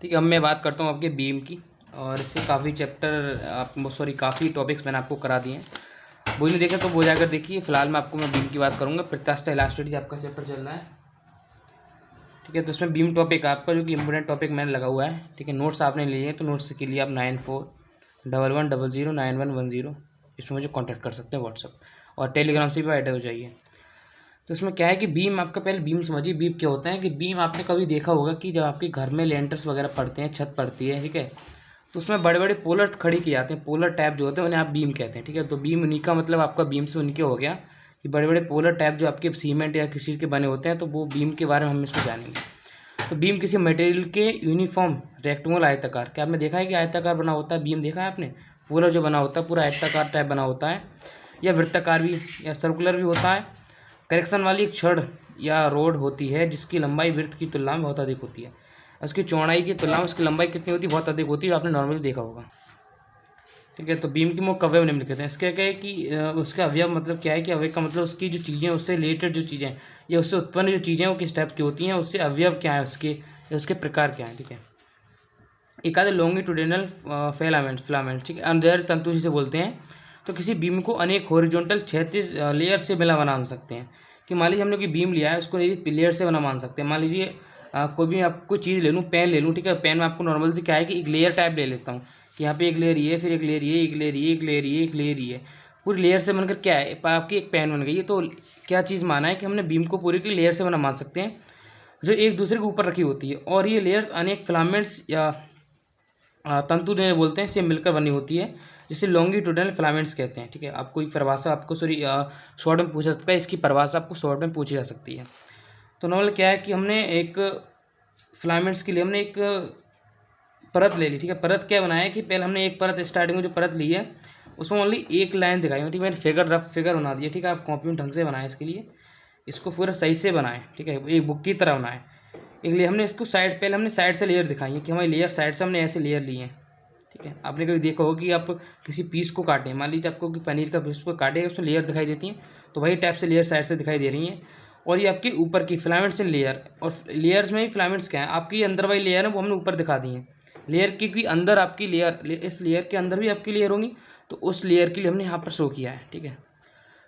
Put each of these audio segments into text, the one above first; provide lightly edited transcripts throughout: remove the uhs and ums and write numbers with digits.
ठीक है, अब मैं बात करता हूँ आपके बीम की। और इससे काफ़ी काफ़ी टॉपिक्स मैंने आपको करा दिए हैं। वो नहीं देखे तो वो जाकर देखिए। फिलहाल मैं बीम की बात करूँगा। प्रत्यास्थ इलास्टिसिटी आपका चैप्टर चल रहा है। ठीक है, तो इसमें बीम टॉपिक आपका जो कि इंपॉर्टेंट टॉपिक मैंने लगा हुआ है। ठीक है, नोट्स आपने लिए हैं तो नोट्स के लिए आप 9411009110 इसमें मुझे कॉन्टैक्ट कर सकते हैं व्हाट्सअप और टेलीग्राम से भी ऐड हो जाइए। तो इसमें क्या है कि बीम आपका, पहले बीम समझिए। बीम क्या होता है कि बीम आपने कभी देखा होगा कि जब आपके घर में लेंटर्स वगैरह पड़ते हैं, छत पड़ती है, ठीक है, तो उसमें बड़े बड़े पोलर खड़ी किए जाते हैं। पोलर टैप जो होते हैं उन्हें आप बीम कहते हैं। ठीक है, तो बीम उन्हीं का मतलब आपका बीम से उनके हो गया कि बड़े बड़े पोलर टैप जो आपके सीमेंट या किसी चीज़ के बने होते हैं, तो वो बीम के बारे में हम इसमें जानेंगे। तो बीम किसी मटेरियल के यूनिफॉर्म रेक्टेंगुलर आयताकार, क्या आपने देखा है कि आयताकार बना होता है बीम? देखा है आपने? पूरा जो बना होता है पूरा आयताकार टाइप बना होता है, या वृत्ताकार भी या सर्कुलर भी होता है। करेक्शन वाली एक छड़ या रोड होती है जिसकी लंबाई वृत्त की तुलना में बहुत अधिक होती है। उसकी चौड़ाई की तुलना में उसकी लंबाई कितनी होती है? बहुत अधिक होती है। आपने नॉर्मली देखा होगा। ठीक है, तो बीम की मुख्य अवयव निम्नलिखित हैं। इसका क्या है कि उसका अवयव मतलब क्या है कि अवयव का मतलब उसकी जो चीज़ें, उससे रिलेटेड जो चीज़ें या उससे उत्पन्न जो चीज़ें वो किस टाइप की होती हैं, उससे अवयव क्या है उसके, या उसके प्रकार क्या है। ठीक है, एक आधे लॉन्गिट्यूडिनल फिलामेंट, ठीक है, अंधेर तंतु जिसे बोलते हैं। तो किसी बीम को अनेक हॉरिजॉन्टल क्षैतिज लेयर से मिला बना सकते हैं। कि मान लीजिए हमने कोई बीम लिया है, उसको लेयर से बना मान सकते हैं। मान लीजिए कोई भी आपको चीज़ ले लूँ, पेन ले लूँ, ठीक है, पेन में आपको नॉर्मल से क्या है कि एक लेयर टाइप ले लेता हूँ कि यहाँ पे एक लेयर ये, फिर एक लेयर ये, एक लेयर ये, एक लेयर ये, एक लेयर ये, पूरी लेयर से बनकर क्या है आपकी एक पेन बन गई है। तो क्या चीज़ माना है कि हमने बीम को पूरी की लेयर से बना मान सकते हैं जो एक दूसरे के ऊपर रखी होती है। और ये लेयर्स अनेक फिलामेंट्स या तंतु जिन्हें बोलते हैं से मिलकर बनी होती है, जिसे लॉन्गिट्यूडिनल फिलामेंट्स कहते हैं। ठीक है, आपको एक परिभाषा आपको शॉर्ट में पूछा सकता है, इसकी परिभाषा आपको शॉर्ट में पूछी जा सकती है। तो नॉर्मल क्या है कि हमने एक फिलामेंट्स के लिए हमने एक परत ले ली। ठीक है, परत क्या बनाया है कि पहले हमने एक परत स्टार्टिंग में जो परत ली है उसमें ओनली एक लाइन दिखाई। ठीक है, मैंने रफ फिगर बना दिया। ठीक है, आप कॉपी में ढंग से बनाए इसके लिए, इसको पूरा सही से बनाएं। ठीक है, एक बुक की तरह बनाएं। एक लिए हमने इसको पहले हमने साइड से लेयर दिखाई है कि हमारी लेयर साइड से हमने ऐसे लेयर लिए हैं। ठीक है, आपने कभी देखा होगा कि आप किसी पीस को काटें, मान लीजिए आपको कि पनीर का पीस को काटे, उसमें लेयर दिखाई देती हैं, तो वही टाइप से लेयर साइड से दिखाई दे रही हैं। और ये आपकी ऊपर की फिलामेंट्स इन लेयर, और लेयर्स में ही फिलामेंट्स क्या है, आपकी अंदर वाली लेयर है वो हमने ऊपर दिखा दी है। लेयर की भी अंदर आपकी लेयर, इस लेयर के अंदर भी आपकी लेयर होंगी, तो उस लेयर के लिए हमने यहाँ पर शो किया है। ठीक है,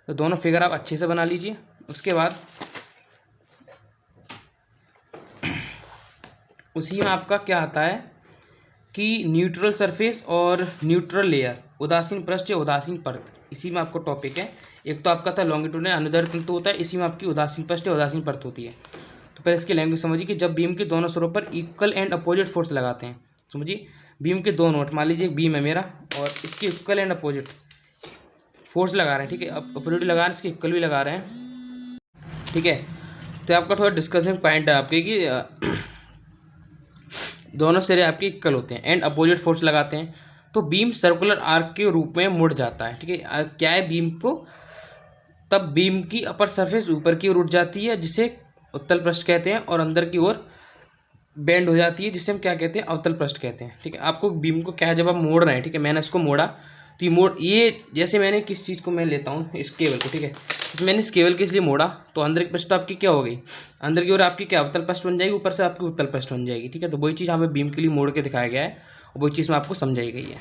तो दोनों फिगर आप अच्छे से बना लीजिए। उसके बाद उसी में आपका क्या आता है कि न्यूट्रल सरफेस और न्यूट्रल लेयर, उदासीन पृष्ठ या उदासीन परत, इसी में आपको टॉपिक है। एक तो आपका था लॉन्गिट्यूडिनल अनुदैर्ध्य तंतु होता है, इसी में आपकी उदासीन पृष्ठ या उदासीन परत होती है। तो पहले इसकी लैंग्वेज समझिए कि जब बीम के दोनों सिरों पर इक्वल एंड अपोजिट फोर्स लगाते हैं। समझिए, बीम के दो नोट, मान लीजिए एक बीम है मेरा और इसकी इक्वल एंड अपोजिट फोर्स लगा रहे हैं। ठीक है, अपोजिट लगा रहे हैं, इसके इक्वल भी लगा रहे हैं। ठीक है, तो आपका थोड़ा डिस्कशन पॉइंट है आपके कि दोनों सिरे आपके इक्वल होते हैं एंड अपोजिट फोर्स लगाते हैं तो बीम सर्कुलर आर्क के रूप में मुड़ जाता है। ठीक है, क्या है बीम को, तब बीम की अपर सरफेस ऊपर की ओर उठ जाती है जिसे उत्तल पृष्ठ कहते हैं, और अंदर की ओर बेंड हो जाती है जिसे हम क्या कहते हैं, अवतल पृष्ठ कहते हैं। ठीक है, आपको बीम को क्या है, जब आप मोड़ रहे हैं, ठीक है, मैंने इसको मोड़ा तो ये जैसे मैंने किस चीज़ को मैं लेता हूँ, इस केबल को। ठीक है, मैंने इस केबल के इसलिए मोड़ा तो अंदर की पृष्ठ आपकी क्या हो गई, अंदर की ओर आपकी क्या अवतल पृष्ठ बन जाएगी, ऊपर से आपकी उत्तल पृष्ठ बन जाएगी। ठीक है, तो वही चीज़ यहाँ पे बीम के लिए मोड़ के दिखाया गया है और वही चीज़ में आपको समझाई गई है।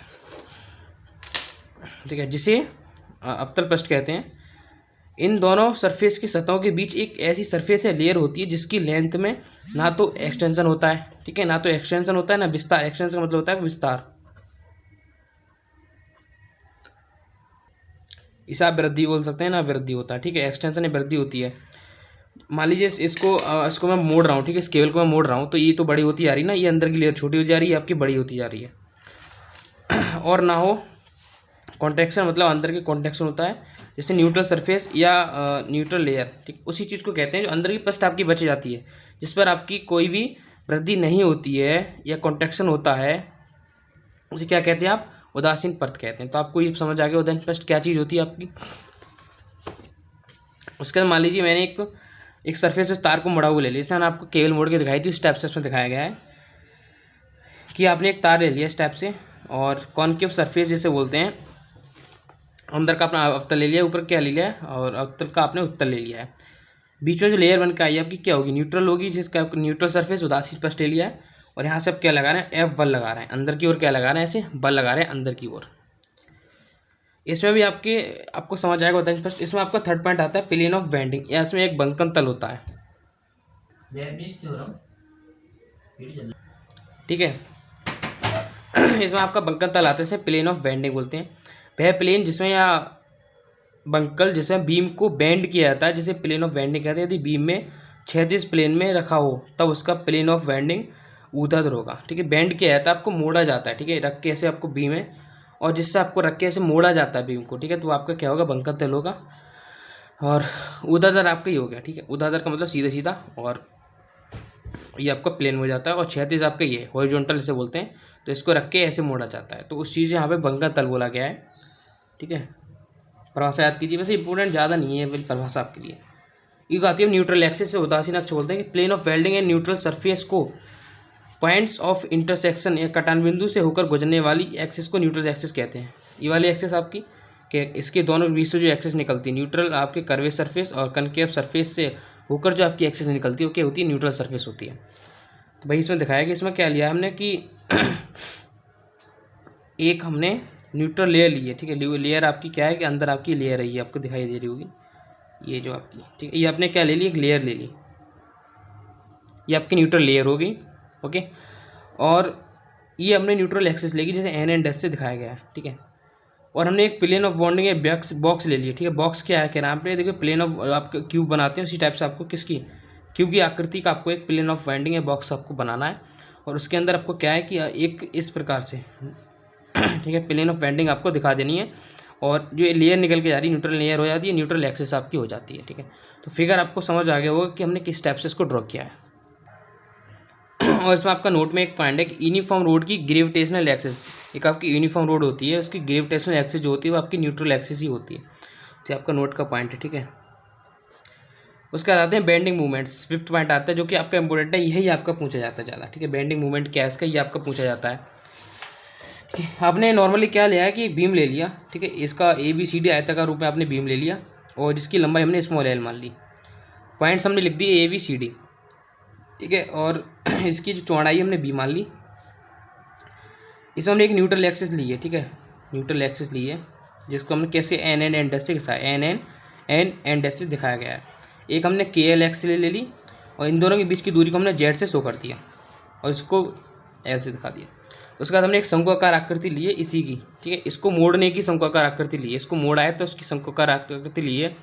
ठीक है, जिसे अवतल पृष्ठ कहते हैं। इन दोनों सरफेस की सतहों के बीच एक ऐसी सरफेस है, लेयर होती है जिसकी लेंथ में ना तो एक्सटेंशन होता है, ठीक है, ना तो एक्सटेंशन होता है ना विस्तार। एक्सटेंशन का मतलब होता है विस्तार, इसे आप वृद्धि बोल सकते हैं, ना वृद्धि होता है। ठीक है, एक्सटेंशन वृद्धि होती है। मान लीजिए इसको मैं मोड़ रहा हूँ, ठीक है, इस केबल को मैं मोड़ रहा हूँ तो ये तो बड़ी होती जा रही है ना, ये अंदर की लेयर छोटी हो जा रही है, आपकी बड़ी होती जा रही है। और ना हो कॉन्ट्रैक्शन, मतलब अंदर की कॉन्ट्रैक्शन होता है, जैसे न्यूट्रल सरफेस या न्यूट्रल लेयर। ठीक, उसी चीज़ को कहते हैं जो अंदर की पृष्ठ आपकी बच जाती है, जिस पर आपकी कोई भी वृद्धि नहीं होती है या कॉन्ट्रैक्शन होता है, उसे क्या कहते हैं आप, उदासीन परत कहते हैं। तो आपको ये समझ आ गया उदासीन पृष्ठ क्या चीज़ होती है आपकी। उसके बाद मान लीजिए मैंने एक सरफेस उस तार को मुड़ा हुआ ले लिया, जैसे मैंने आपको केबल मोड़ के दिखाई थी, उस टाइप से इसमें दिखाया गया है कि आपने एक तार ले लिया इस टाइप से, और कॉनकेव सरफेस जैसे बोलते हैं, अंदर का अपना अवतल ले लिया, ऊपर क्या ले लिया है, और अवतल का आपने उत्तल ले लिया है। बीच में जो लेयर बन के आई है आपकी क्या होगी, न्यूट्रल होगी, जिसका न्यूट्रल सरफेस उदासीन पृष्ठ ले लिया है, और यहाँ से आप क्या लगा रहे हैं, F1 लगा रहे हैं, अंदर की ओर क्या लगा रहे हैं, ऐसे बल लगा रहे हैं अंदर की ओर। इसमें भी आपको समझ आएगा होता है फर्स्ट। इसमें आपका थर्ड पॉइंट आता है प्लेन ऑफ बेंडिंग, या इसमें एक बंकन तल होता है, ठीक है। इसमें आपका बंकन तल आता है, इसे प्लेन ऑफ बेंडिंग बोलते हैं। वह प्लेन जिसमें या बंकल जिसमें बीम को बेंड किया जाता है, जिसे प्लेन ऑफ बेंडिंग कहते हैं। यदि बीम में क्षैतिज प्लेन में रखा हो तब उसका प्लेन ऑफ बेंडिंग ऊर्ध्वाधर होगा, ठीक है। बेंड किया जाता है, आपको मोड़ा जाता है, ठीक है, रख के ऐसे आपको बीम है और जिससे आपको रख के ऐसे मोड़ा जाता है बीम को, ठीक है, तो आपका क्या होगा, बंकन तल होगा। और ऊर्ध्वाधर आपका ही हो गया, ठीक है। ऊर्ध्वाधर का मतलब सीधा सीधा, और ये आपका प्लेन हो जाता है। और क्षैतिज आपका ये हॉरिजॉन्टल इसे बोलते हैं, तो इसको रख के ऐसे मोड़ा जाता है, तो उस चीज़ यहाँ पे बंकन तल बोला गया है, ठीक है। परिभाषा याद कीजिए, वैसे इंपॉर्टेंट ज़्यादा नहीं है परिभाषा आपके लिए। एक आती है न्यूट्रल एक्सिस से उदासीन अक्ष बोलते हैं कि plane of welding and neutral surface को पॉइंट्स ऑफ इंटरसेक्शन या कटान बिंदु से होकर गुजरने वाली एक्सिस को न्यूट्रल एक्सिस कहते हैं। ये वाली एक्सिस आपकी कि इसके दोनों बीच से जो एक्सिस निकलती है, न्यूट्रल आपके कर्वे सरफेस और कनकेव सरफेस से होकर जो आपकी एक्सिस निकलती है वो क्या होती है, न्यूट्रल सरफेस होती है। तो भाई इसमें दिखाया कि इसमें क्या लिया हमने कि एक हमने न्यूट्रल लेयर ली है, ठीक है। लेयर आपकी क्या है कि अंदर आपकी लेयर है, ये आपको दिखाई दे रही होगी, ये जो आपकी, ठीक है, ये आपने क्या ले ली, एक लेयर ले ली, ये आपकी न्यूट्रल लेयर हो गई, ओके। और ये हमने न्यूट्रल एक्सिस लेगी, जैसे एन एंड एस से दिखाया गया है, ठीक है। और हमने एक प्लेन ऑफ बॉन्डिंग या बॉक्स ले लिया, ठीक है। बॉक्स क्या है, क्या नाम पे देखिए, प्लेन ऑफ आपके क्यूब बनाते हैं उसी टाइप से आपको किसकी, क्यूब की आकृति का आपको एक प्लेन ऑफ बाइंडिंग या बॉक्स आपको बनाना है। और उसके अंदर आपको क्या है कि एक इस प्रकार से, ठीक है, प्लेन ऑफ बेंडिंग आपको दिखा देनी है। और जो लेयर निकल के जा रही है, न्यूट्रल लेयर हो जाती है, न्यूट्रल एक्सिस आपकी हो जाती है, ठीक है। तो फिगर आपको समझ आ गया होगा कि हमने किस टाइप से इसको ड्रॉ किया है। और इसमें आपका नोट में एक पॉइंट है कि यूनिफॉर्म रोड की ग्रेविटेशनल एक्सिस, एक आपकी यूनिफॉर्म रोड होती है, उसकी ग्रेविटेशनल एक्सिस जो होती है वो आपकी न्यूट्रल एक्सिस ही होती है। तो आपका नोट का पॉइंट है, ठीक है। उसके बाद आते हैं बेंडिंग मूवमेंट्स, फिफ्थ पॉइंट आता है जो कि आपका इंपॉर्टेंट है, यही आपका पूछा जाता है ज़्यादा, ठीक है। बेंडिंग मूवमेंट क्या है इसका, ये आपका पूछा जाता है। आपने नॉर्मली क्या लिया है कि एक बीम ले लिया, ठीक है, इसका ABCD आयताकार रूप में आपने बीम ले लिया और जिसकी लंबाई हमने स्मॉल l मान ली। पॉइंट्स हमने लिख दिए ABCD, ठीक है। और इसकी जो चौड़ाई हमने b मान ली। इसमें हमने एक न्यूट्रल एक्सिस ली है, ठीक है, न्यूट्रल एक्सिस ली है जिसको हमने कैसे एन एंड डैश से घिसाया, एन एंड डैश से दिखाया गया है। एक हमने KL एक्स ले ली और इन दोनों के बीच की दूरी को हमने Z से शो कर दिया और इसको L से दिखा दिया। उसके बाद हमने एक शंक्वाकार आकृति ली है इसी की, ठीक है, इसको मोड़ने की शंक्वाकार आकृति ली है, इसको मोड़ा है तो उसकी शंक्वाकार आकृति ली है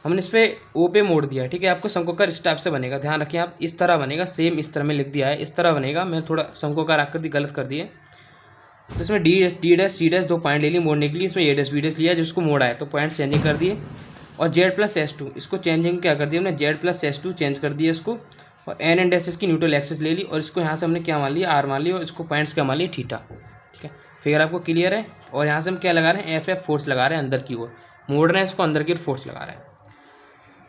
हमने, इस पर O पे मोड़ दिया है, ठीक है। आपको शंक्वाकार इस टाइप से बनेगा, ध्यान रखिए आप, इस तरह बनेगा, सेम इस तरह में लिख दिया है, इस तरह बनेगा, मैं थोड़ा शंक्वाकार आकृति गलत कर दी है। तो इसमें D dash C dash 2 point ले लिए मोड़ने के लिए, इसमें A डैश B डैश लिया जिसको मोड़ा है तो पॉइंट चेंजिंग कर दिए। और Z+S2 इसको चेंजिंग क्या कर दिया हमने, Z+S2 चेंज कर दिया इसको। और एन एंड एस की न्यूट्रल एक्सिस ले ली और इसको यहाँ से हमने क्या मान लिया, R मान लिया और इसको पॉइंट्स क्या मान लिया, थीटा, ठीक है। फिगर आपको क्लियर है। और यहाँ से हम क्या लगा रहे हैं, FF फोर्स लगा रहे हैं अंदर की ओर, मोड़ रहे हैं इसको, अंदर की ओर फोर्स लगा रहे हैं।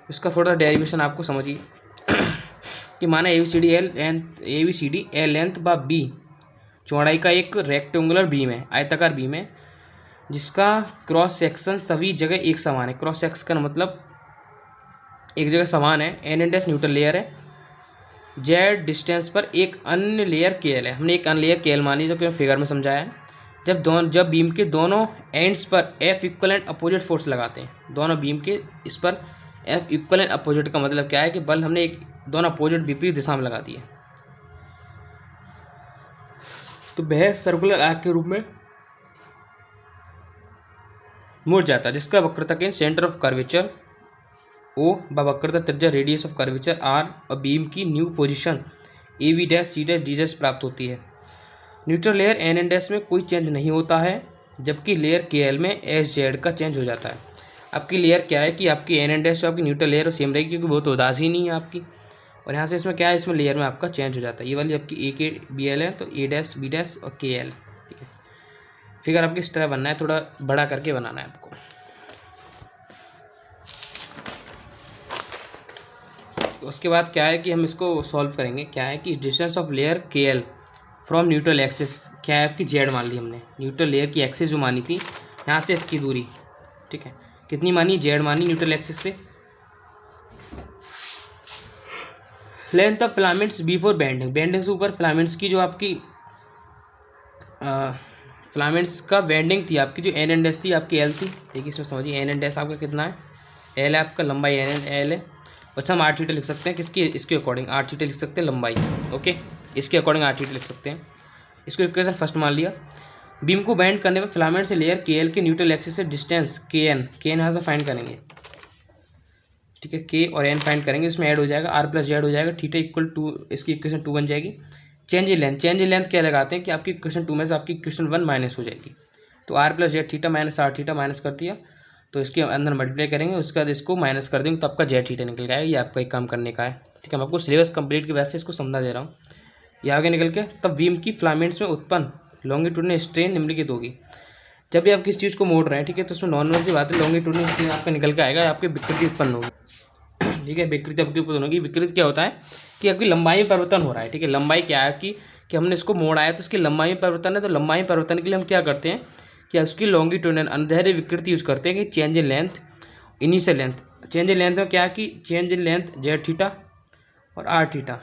इसका थोड़ा डेरिवेशन आपको समझिए कि माना ABCD L लेंथ व B चौड़ाई का एक रेक्टेंगुलर बीम है, आयताकार बीम है, जिसका क्रॉस सेक्शन सभी जगह एक समान है। क्रॉस सेक्शन का मतलब एक जगह समान है। N and S neutral layer है, Z डिस्टेंस पर एक अन्य लेयर KL है, हमने एक अन्य लेयर KL मानी जो कि मैं फिगर में समझाया है। जब बीम के दोनों एंड्स पर F इक्वलेंट अपोजिट फोर्स लगाते हैं, दोनों बीम के इस पर F इक्वलेंट अपोजिट का मतलब क्या है कि बल हमने एक दोनों अपोजिट विपरीत दिशा में लगा दिए तो वह सर्कुलर आर्क के रूप में मुड़ जाता है, जिसका वक्रता के सेंटर ऑफ कर्वेचर O व वक्रता त्रिज्या रेडियस ऑफ कर्वेचर R और बीम की new position AB dash C dash D dash प्राप्त होती है। Neutral layer N and S में कोई चेंज नहीं होता है, जबकि लेयर KL में SZ का चेंज हो जाता है। आपकी लेयर क्या है कि आपकी एन एंड एस जो आपकी न्यूट्रल लेयर सेम रहेगी क्योंकि बहुत उदासीन ही है आपकी। और यहाँ से इसमें क्या है, इसमें लेयर में आपका चेंज हो जाता है। ये वाली आपकी AKBL है तो A डैश B डैश और KL, ठीक है। फिगर आपकी इस तरह बनना है, थोड़ा बड़ा करके बनाना है आपको। तो उसके बाद क्या है कि हम इसको सॉल्व करेंगे। क्या है कि distance of layer KL from neutral axis क्या है आपकी Z मान ली हमने, न्यूट्रल लेयर की एक्सिस जो मानी थी यहाँ से इसकी दूरी, ठीक है, कितनी मानी, Z मानी न्यूट्रल एक्सिस से length of filaments before bending, bending से ऊपर फिलामेंट्स की जो आपकी फिलामेंट्स का बेंडिंग थी आपकी, जो एन एंड एस थी आपकी एल थी। देखिए इसमें समझिए, एन एंड एस आपका कितना है, एल है आपका, लंबाई एन एंड एल है। अच्छा हम आर थीटा लिख सकते हैं किसकी, इसके अकॉर्डिंग आर थीटा लिख सकते हैं लंबाई, ओके, इसके अकॉर्डिंग आर थीटा लिख सकते हैं। इसको इक्वेशन फर्स्ट मान लिया। बीम को बेंड करने पर फिलामेंट से लेयर के एल के न्यूट्रल एक्सिस से डिस्टेंस के एन यहाँ से फाइंड करेंगे, ठीक है, के और एन फाइंड करेंगे, इसमें ऐड हो जाएगा आर प्लस जेड हो जाएगा, थीटा इक्वल टू, इसकी इक्वेशन 2 बन जाएगी। Change in length, change in length क्या लगाते हैं कि आपकी इक्वेशन 2 में से आपकी इक्वेशन 1 माइनस हो जाएगी, तो R plus Z theta minus R theta minus कर दिया, तो इसके अंदर मल्टीप्लाई करेंगे, उसके बाद इसको माइनस कर देंगे तो आपका जेड थीटा निकल जाएगा। ये आपका एक काम करने का है, ठीक है, मैं आपको सिलेबस कंप्लीट के वैसे इसको समझा दे रहा हूँ। ये आगे निकल के तब बीम की फिलामेंट्स में उत्पन्न लॉन्गिट्यूडनल स्ट्रेन निम्नलिखित होगी। जब भी आप किसी चीज़ को मोड़ रहे हैं, ठीक है, तो उसमें नॉर्मल सी बात है, लॉन्गिट्यूडनल स्ट्रेन आपका निकल के आएगा, आपकी विकृति उत्पन्न होगी, ठीक है, विकृति आपकी उत्पन्न होगी। विकृति क्या होता है कि आपकी लंबाई में परिवर्तन हो रहा है, ठीक है, लंबाई क्या है कि हमने इसको मोड़ा है तो इसकी लंबाई में परिवर्तन है, तो लंबाई में परिवर्तन के लिए हम क्या करते हैं कि उसकी लॉन्गिट्यूडनल अंधेरे विकृति यूज करते हैं कि change in length, initial length, change in length में क्या कि change in length Z theta और आर थीटा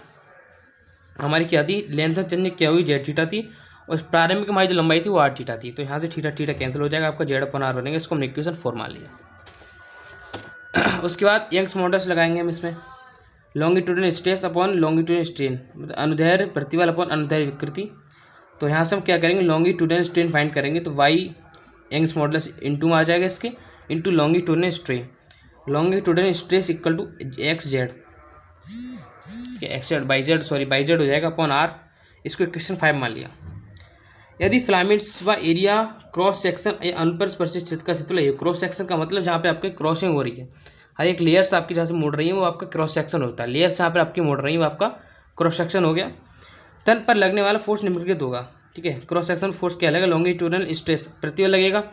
हमारी क्या थी, लेंथ में चेंज क्या हुई, जेड थीटा थी, और प्रारंभिक हमारी जो लंबाई थी वो आर थीटा थी, तो यहाँ से थीटा थीटा कैंसिल हो जाएगा, आपका जेड अपन आर बनेगा, इसको हमने इक्वेशन 4 मान लिया। उसके बाद यंग्स मॉडल्स लगाएंगे हम इसमें, longitudinal stress upon longitudinal strain, मतलब अनुदैर्ध्य प्रतिबल अपॉन अनुदैर्ध्य विकृति। तो यहाँ से हम क्या करेंगे, लॉन्गिट्यूडनल स्ट्रेन फाइंड करेंगे, तो वाई यंग्स मॉडल्स इंटू में आ जाएगा इसके, into longitudinal strain, longitudinal stress equal to X Z, X Z by Z, sorry by Z हो जाएगा अपॉन आर, इसको इक्वेशन 5 मान लिया। यदि फिलामेंट्स व एरिया क्रॉस सेक्शन या अनुप्रस्पर्शित क्षेत्र का क्षेत्र है, क्रॉस सेक्शन का मतलब जहाँ पे आपके क्रॉसिंग हो रही है, हर एक लेयर्स आपकी जहाँ से मुड़ रही है वो आपका क्रॉस सेक्शन होता है, लेयर्स जहाँ पर आपकी मुड़ रही है वो आपका क्रॉस सेक्शन हो गया। तन पर लगने वाला फोर्स निम्नलिखित होगा, ठीक है, क्रॉस सेक्शन फोर्स क्या लगेगा, लॉन्गिट्यूडनल स्ट्रेस प्रतिबल लगेगा,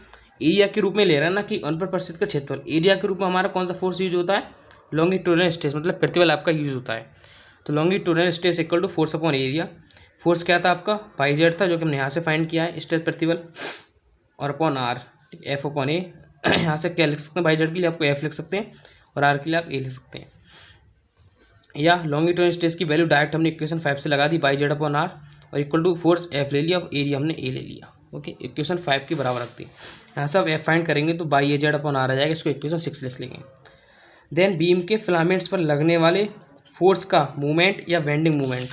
एरिया के रूप में ले रहा है ना कि अनुप्रस्पर्शित का क्षेत्रफल, एरिया के रूप में हमारा कौन सा फोर्स यूज होता है, लॉन्गिट्यूडनल स्ट्रेस मतलब प्रतिबल आपका यूज होता है। तो longitudinal stress equal to force upon area, force क्या था आपका बाई जेड था जो कि हमने यहाँ से फाइंड किया है स्ट्रेस प्रतिबल, और अपॉन आर, एफ अपॉन ए, यहाँ से क्या लिख सकते हैं, बाई जेड के लिए आपको एफ लिख सकते हैं और आर के लिए आप ए लिख सकते हैं, या लॉन्गिट्यूडनल स्ट्रेस की वैल्यू डायरेक्ट हमने इक्वेशन 5 से लगा दी, बाई जेड अपॉन आर, और इक्वल टू फोर्स एफ ले लिया और एरिया हमने ए ले लिया, ओके, इक्वेशन 5 के बराबर रखती है। यहाँ से आप एफ फाइंड करेंगे तो by A Z upon R आ जाएगा, इसको इक्वेशन 6 लिख लेंगे। देन बीम के फिलामेंट्स पर लगने वाले फोर्स का मूवमेंट या बेंडिंग मूवमेंट,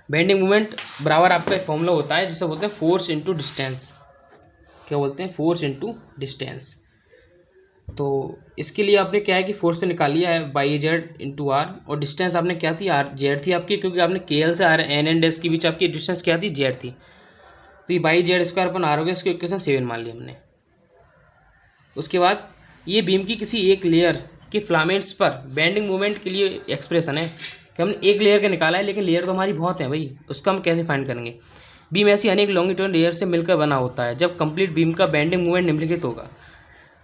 बेंडिंग मूवमेंट बराबर आपका फॉर्मूला होता है जिसे बोलते हैं फोर्स इंटू डिस्टेंस, क्या बोलते हैं, फोर्स इंटू डिस्टेंस। तो इसके लिए आपने क्या है कि फोर्स तो निकाल लिया है बाई जेड इंटू आर, और डिस्टेंस आपने क्या थी, आर जेड थी आपकी, क्योंकि आपने के एल से आर एन एंड एस के बीच आपकी डिस्टेंस क्या थी, जेड थी, तो ये by Z square upon R हो गया, इसकी इक्वेशन 7 मान ली हमने। उसके बाद ये बीम की किसी एक लेयर के फिलामेंट्स पर बेंडिंग मूवमेंट के लिए एक्सप्रेशन है कि हमने एक लेयर का निकाला है, लेकिन लेयर तो हमारी बहुत है भाई, उसको हम कैसे फाइंड करेंगे। बीम ऐसी अनेक लॉन्गिट्यूडनल लेयर से मिलकर बना होता है, जब कंप्लीट बीम का बेंडिंग मूवमेंट निम्नलिखित होगा।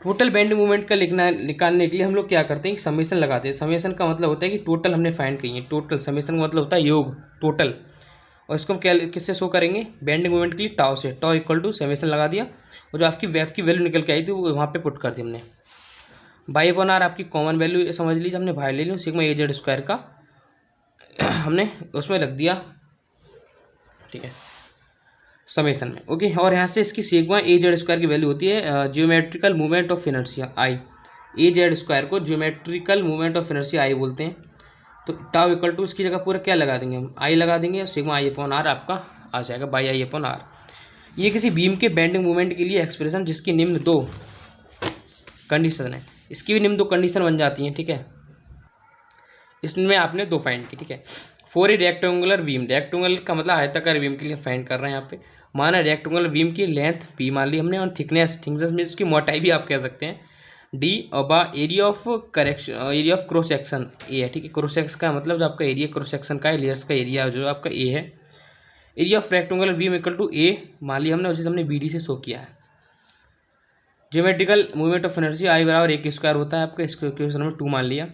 टोटल बेंडिंग मूवमेंट का निकालने के लिए हम लोग क्या करते हैं, समेशन लगाते हैं। समेशन का मतलब होता है कि टोटल हमने फाइंड की है, टोटल, समेशन का मतलब होता है योग, टोटल, और इसको हम क्या किससे शो करेंगे, बेंडिंग मूवमेंट के लिए टाउ से, टाउ इक्वल टू समेशन लगा दिया, और जो आपकी वेव की वैल्यू निकल के आई थी वो वहाँ पे पुट कर दी हमने। बाई अपॉन आर आपकी कॉमन वैल्यू समझ लीजिए, हमने बाहर ले ली, सिग्मा ए जेड स्क्वायर का हमने उसमें रख दिया, ठीक है, समेशन में, ओके। और यहाँ से इसकी सिग्मा ए जेड स्क्वायर की वैल्यू होती है geometrical movement of inertia I, A Z square को geometrical movement of inertia I बोलते हैं। तो टाउ इक्वल टू इसकी जगह पूरा क्या लगा देंगे हम, आई लगा देंगे, सिग्मा आई अपॉन आर आपका आ जाएगा बाई आई अपॉन आर। ये किसी बीम के बेंडिंग मूवमेंट के लिए एक्सप्रेशन जिसकी निम्न 2 कंडीशन है, इसकी भी निम्न 2 कंडीशन बन जाती हैं, ठीक है, इसमें आपने 2 फाइंड की, ठीक है। For a rectangular beam, rectangular का मतलब आयताकार बीम के लिए फाइंड कर रहे हैं यहाँ पे, माना रेक्टेंगुलर बीम की लेंथ पी मान ली हमने, और थिकनेस में इसकी मोटाई भी आप कह सकते हैं डी, और area of correction, area of cross section A है, ठीक है, क्रॉस सेक्शन का मतलब जो आपका एरिया क्रॉस सेक्शन का है, लेयर्स का एरिया जो आपका ए है, area of rectangular beam equal to A मान लिया हमने, उसी से हमने बी डी से शो किया है। ज्योमेट्रिकल मूवमेंट ऑफ इनर्शिया आई बराबर ए स्क्वायर होता है आपका, इसको इक्वेशन नंबर 2 मान लिया।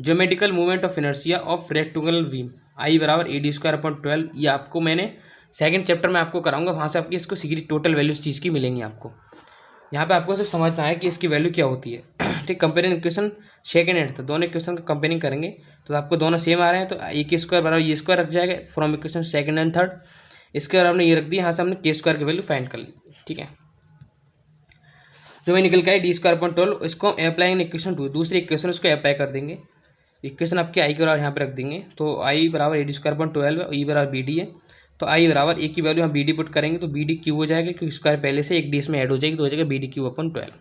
Geometrical movement of inertia of rectangular beam I बराबर ए डी स्क्वायर अपॉन 12, ये आपको मैंने सेकंड चैप्टर में आपको कराऊंगा, वहाँ से आपकी इसको सीधी टोटल वैल्यूज चीज़ की मिलेंगी आपको। यहाँ पे आपको सिर्फ समझना है कि इसकी वैल्यू क्या होती है। ठीक, कंपेयरिंग इक्वेशन सेकंड एंड था, दोनों इक्वेशन का कंपेयरिंग करेंगे तो आपको दोनों सेम आ रहे हैं, तो ए के स्क्वायर बराबर ये स्क्वायर रख जाएगा from equation second and third. इसके बाद आपने ये रख दिया, यहाँ से हमने के स्क्वायर की वैल्यू फाइंड कर ली। ठीक है, जो मैं निकल के आई डी स्क्वायर अपॉन 12, इसको अप्लाई इन इक्वेशन 2, दूसरी इक्वेशन उसको अप्लाई कर देंगे। इक्वेशन आपके आई के बराबर यहाँ पे रख देंगे, तो आई बराबर ए डी स्क्वायर अपॉन 12 है, ई बराबर बी डी है, तो आई बराबर ए की वैल्यू हम बी डी पुट करेंगे तो बी डी क्यू हो जाएगा, क्योंकि स्क्वायर पहले से एक डी इसमें ऐड हो जाएगी, तो हो जाएगा बी डी क्यू अपॉन 12।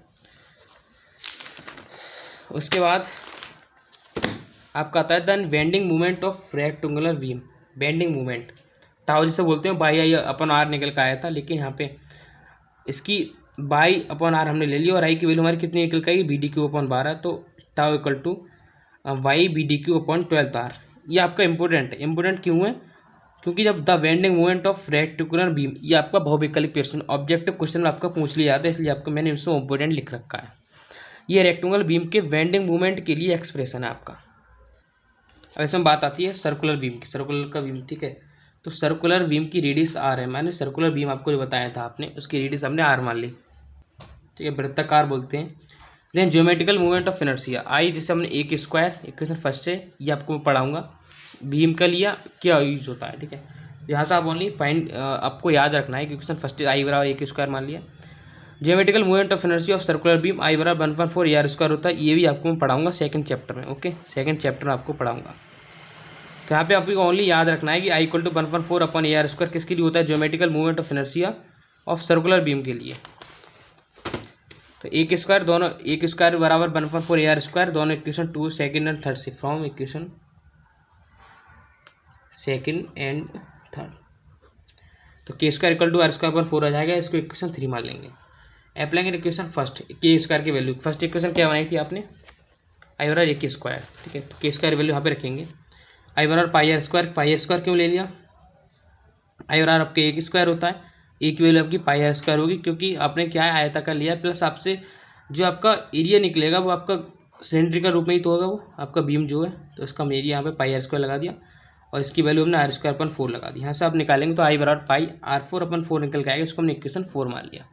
उसके बाद आपका आता है then bending movement of rectangular beam. Bending movement tau जिसे बोलते हैं, बाई आई अपॉन आर निकल का आया था, लेकिन यहाँ पे इसकी बाई अपॉन आर हमने ले लिया और आई की वैल्यू हमारी कितनी निकल के आएगी, बी डी क्यू अपॉन 12, तो tau equal to Y B D Q upon 12 R. ये आपका इंपॉर्टेंट है। इंपॉर्टेंट क्यों है? क्योंकि जब the bending movement of rectangular beam, ये आपका बहुविकल्प प्रश्न ऑब्जेक्टिव क्वेश्चन में आपका पूछ लिया जाता है, इसलिए आपको मैंने इसको इंपॉर्टेंट लिख रखा है। ये रेक्टेंगुलर बीम के बेंडिंग मूवमेंट के लिए एक्सप्रेशन है आपका। अब इसमें बात आती है सर्कुलर बीम की, सर्कुलर का बीम। ठीक है, तो सर्कुलर बीम की रेडियस आर है, मैंने सर्कुलर बीम आपको जो बताया था आपने, उसकी रेडियस हमने आर मान ली। ठीक है, वृत्ताकार बोलते हैं। Then geometrical movement of inertia I, जिसे हमने ए के स्क्वायर, इक्वेशन फर्स्ट है, ये आपको मैं पढ़ाऊंगा। बीम का लिया क्या यूज होता है। ठीक है, यहाँ से आप ओनली फाइंड आपको याद रखना है कि इक्वेशन फर्स्ट आई बराबर ए के स्क्वायर मान लिया। Geometrical movement of inertia of circular beam I बराबर 1/4 ए आर स्क्वायर होता है, ये भी आपको मैं पढ़ाऊंगा सेकंड चैप्टर में। ओके, सेकंड चैप्टर में आपको पढ़ाऊंगा। तो यहाँ पे आपको ओनली याद रखना है कि I equal to 1/4 upon A R square किसके लिए होता है, geometrical movement of inertia of circular beam के लिए। तो ए के स्क्वायर, दोनों ए के स्क्वायर बराबर 1/4 ए आर स्क्वायर, दोनों इक्वेशन 2 सेकंड एंड थर्ड से, from equation second and third. तो K square equal to R square पर 4 आ जाएगा, इसको इक्वेशन 3 मान लेंगे। Applying equation first, K square की वैल्यू, फर्स्ट इक्वेशन क्या बनाई थी आपने, आई बराबर ए के स्क्वायर। ठीक है, तो के स्क्वायर वैल्यू यहाँ पे रखेंगे, आई बराबर pi R square. Pi R square क्यों ले लिया, आई बराबर आपके ए की स्क्वायर होता है, ए की वैल्यू आपकी पाई आर स्क्वायर होगी, क्योंकि आपने क्या है आयताकार लिया है, प्लस आपसे जो आपका एरिया निकलेगा वो आपका सिलेंड्रिकल रूप में ही तो होगा, वो आपका बीम जो है, तो इसका हम एरिया यहाँ पे पाई आर स्क्वायर लगा दिया और इसकी वैल्यू हमने आर स्क्वायर अपन 4 लगा दी। यहाँ से आप निकालेंगे तो आई बराबर पाई R4 अपन 4 निकल के आएगा, इसको हमने इक्वेशन 4 मान लिया।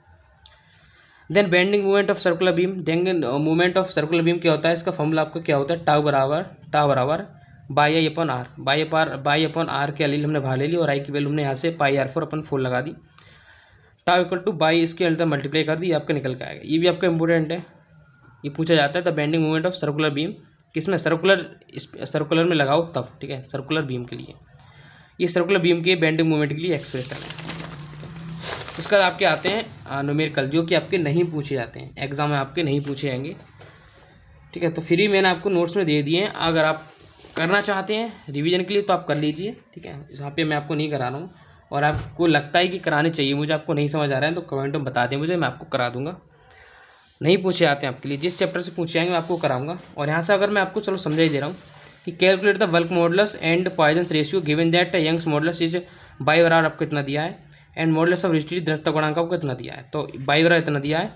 Then bending movement of circular beam, then movement of circular beam क्या होता है, इसका फॉर्मूला आपका क्या होता है, टाउ बराबर by I upon R. By upon R के अलील हमने बाहर ले ली और आई की वैल्यू हमने यहाँ से पाई R4 अपन 4 लगा दी। टाउ इक्वल टू बाई इसके अंदर मल्टीप्लाई कर दी, आपका निकल के आएगा। ये भी आपका इंपॉर्टेंट है, ये पूछा जाता है the bending movement of circular beam किसमें, सर्कुलर में लगाओ तब। ठीक है, सर्कुलर बीम के लिए, ये सर्कुलर बीम के बेंडिंग मूवमेंट के लिए एक्सप्रेशन है। उसके बाद आपके आते हैं न्यूमेरिकल, जो कि आपके नहीं पूछे जाते हैं, एग्जाम में आपके नहीं पूछे जाएंगे। ठीक है, तो फ्री मैंने आपको नोट्स में दे दिए हैं, अगर आप करना चाहते हैं रिवीजन के लिए तो आप कर लीजिए। ठीक है, यहाँ पे मैं आपको नहीं करा रहा हूँ, और आपको लगता है कि कराने चाहिए मुझे, आपको नहीं समझ आ रहा है तो कमेंट में बता दें मुझे, मैं आपको करा दूंगा। नहीं पूछे आते हैं आपके लिए, जिस चैप्टर से पूछे आएंगे मैं आपको कराऊंगा। और यहाँ से अगर मैं आपको चलो समझा ही दे रहा हूँ कि calculate the bulk modulus and Poisson ratio given that Young's modulus is by बराबर आपको इतना दिया है, एंड मॉडुलस ऑफ रिजिडिटी दृढ़ता गुणांक आपको इतना दिया है, तो बाई बराबर इतना दिया है,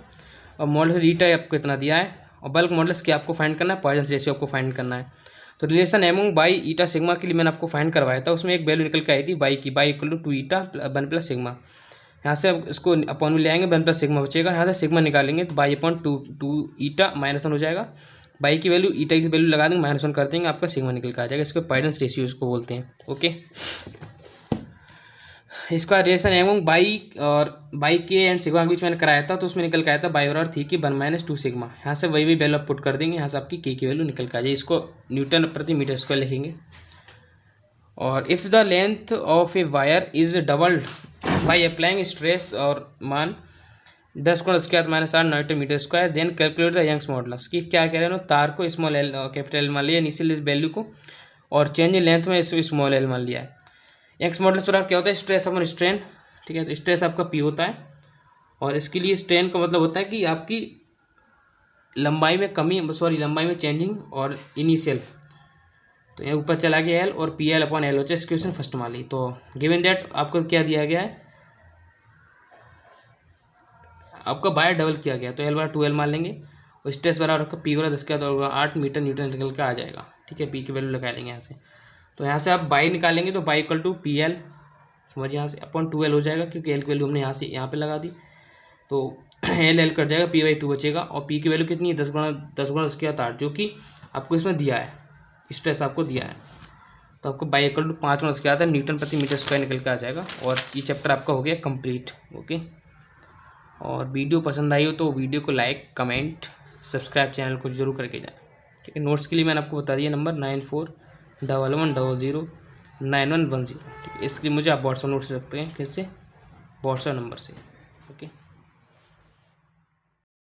और मॉडुलस रीटा आपको इतना दिया है, और बल्क मॉडुलस क्या आपको फाइंड करना है, पॉइजन रेशियो आपको फाइंड करना है। तो relation among by eta sigma के लिए मैंने आपको फाइंड करवाया था, उसमें एक वैल्यू निकल के आई थी बाई की, by equal to 2 eta 1 plus sigma. यहाँ से अब इसको अपॉन में ले आएंगे, 1 प्लस सिग्मा बचेगा, यहाँ से सिग्मा निकालेंगे तो बाई अपॉन 2 ईटा -1 हो जाएगा। बाई की वैल्यू ईटा की वैल्यू लगा देंगे, -1 कर देंगे, आपका सिग्मा निकल के आ जाएगा। इसको पॉइजन रेशियो इसको बोलते हैं। ओके, इसका रिलेशन एमंग बाई और बाई के एंड सिग्मा के बीच मैंने कराया था, तो उसमें निकल के आया था बाई बराबर थी कि 1 - 2 सिग्मा। यहाँ से वही वैल्यू आप पुट कर देंगे, यहाँ से आपकी के की वैल्यू निकल के आ जाए। इसको न्यूटन प्रति मीटर स्क्वायर लिखेंगे। और if the length of a wire is doubled by applying stress और मान 10 × 10⁻⁸ newton metre square, then calculate the Young's modulus की क्या कह रहे हैं, तार को स्मॉल एल कैपिटल एल मान लिया इनिशियल वैल्यू को, और चेंज इन लेंथ में इसको स्मॉल एल मान लिया है। यंग्स मॉडुलस पर क्या होता है, स्ट्रेस अपन स्ट्रेन। ठीक है, तो स्ट्रेस आपका पी होता है, और इसके लिए स्ट्रेन का मतलब होता है कि आपकी लंबाई में कमी, लंबाई में चेंजिंग, और इनिशियल, तो ये ऊपर चला गया एल, और पी एल अपॉन एल होता है। क्वेश्चन फर्स्ट मान ली, तो गिवन दैट आपको क्या दिया गया है, आपका बाय डबल किया गया, तो एल बराबर 2L मान लेंगे, और स्ट्रेस बराबर आपका पी बराबर 10 का 8 मीटर न्यूटन निकल के आ जाएगा। ठीक है, पी की वैल्यू लगा लेंगे यहाँ से, तो यहाँ से आप बाई निकालेंगे तो by equal to P L, समझिए यहाँ से अपॉन 2L हो जाएगा, क्योंकि एल की वैल्यू हमने यहाँ से यहाँ पे लगा दी। तो एल एल कट जाएगा, P/2 बचेगा और P की वैल्यू कितनी है 10 गुणा 10 की 8, जो कि आपको इसमें दिया है, स्ट्रेस आपको दिया है। तो आपको बाई इक्वल टू 5 गुणा 10 आता है न्यूटन प्रति मीटर स्क्वायर निकल के आ जाएगा। और ये चैप्टर आपका हो गया कंप्लीट। ओके, और वीडियो पसंद आई हो तो वीडियो को लाइक कमेंट सब्सक्राइब चैनल को जरूर करके जाए। ठीक है, नोट्स के लिए मैंने आपको बता दिया नंबर 9411009110। ठीक है, इसके लिए मुझे आप व्हाट्सएप नोट्स रखते हैं, किससे, व्हाट्सएप नंबर से। ओके।